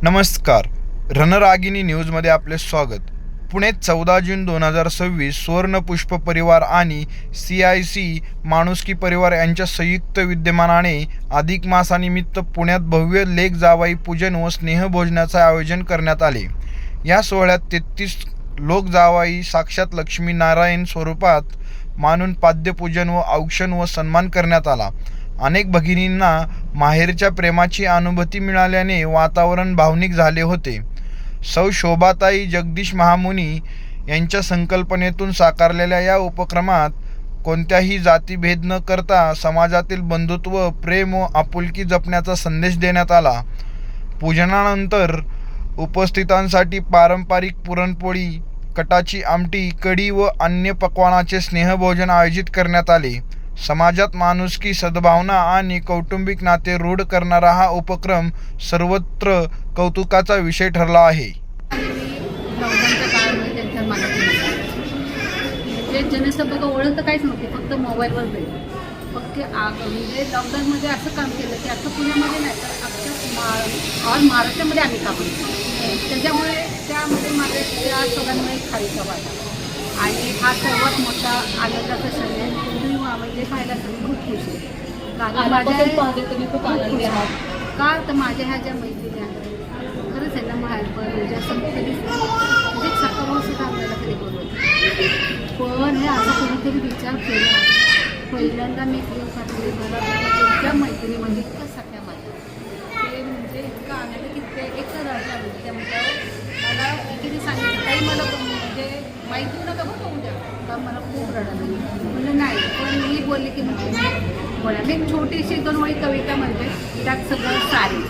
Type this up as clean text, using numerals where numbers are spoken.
नमस्कार. रणरागिणी न्यूजमध्ये आपले स्वागत. पुणे 14 जून 2026 सुवर्ण पुष्प परिवार आणि CIC माणुसकी परिवार यांच्या संयुक्त विद्यमानाने अधिक मासानिमित्त पुण्यात भव्य लेक जावई पूजन व स्नेहभोजनाचे आयोजन करण्यात आले. या सोहळ्यात 33 लोक जावई साक्षात लक्ष्मीनारायण स्वरूपात मानून पाद्यपूजन व औक्षण व सन्मान करण्यात आला. अनेक भगिनींना माहेरच्या प्रेमाची अनुभूती मिळाल्याने वातावरण भावनिक झाले होते. सौ शोभाताई जगदीश महामुनी यांच्या संकल्पनेतून साकारलेल्या या उपक्रमात कोणत्याही जातीभेद न करता समाजातील बंधुत्व, प्रेम व आपुलकी जपण्याचा संदेश देण्यात आला. पूजनानंतर उपस्थितांसाठी पारंपरिक पुरणपोळी, कटाची आमटी, कढी व अन्य पक्वानाचे स्नेहभोजन आयोजित करण्यात आले. समाजात माणुसकी, सद्भावना आणि कौटुंबिक नाते रूढ करणारा हा उपक्रम सर्वत्र कौतुकाचा विषय ठरला आहे. लॉकडाऊनच्या काळामध्ये त्यांच्या म्हणजे जनसंपर्क ओळख तर काहीच नव्हती, फक्त मोबाईलवर भेट. फक्त म्हणजे लॉकडाऊनमध्ये असं काम केलं की आता पुण्यामध्ये नाही तर अख्ख्या ऑल महाराष्ट्रामध्ये आम्ही काम केलं. त्याच्यामुळे त्यामध्ये माझ्या त्या सगळ्यांमुळे खारीचा वाटा आणि हा सर्वात मोठा आनंदाचा क्षण आहे. म्हणजे पाहायला सगळी खूप खुश आहे. का तर माझ्या ह्या ज्या मैत्रिणी आहेत खरंच आहे ना, बाहेर म्हणजे असं कधीच म्हणजे सकाळ सुद्धा आपल्याला कधी बोलवत पण हे असं कोणीतरी विचार केला. पहिल्यांदा मी दिवसातली त्यांच्या मैत्रिणी म्हणजे इतकं सगळ्या माझ्या ते म्हणजे इतकं आनंद की ते एकच राजा त्या म्हटल्यावर मला एकीने सांगितलं काही मला म्हणजे माहिती नका बघा उद्या का मला खूप रडायला म्हणजे नाही. पण मी बोलले की म्हणजे बोला मी छोटीशी 2 ओळी कविता म्हणते, त्यात सगळं चालेल.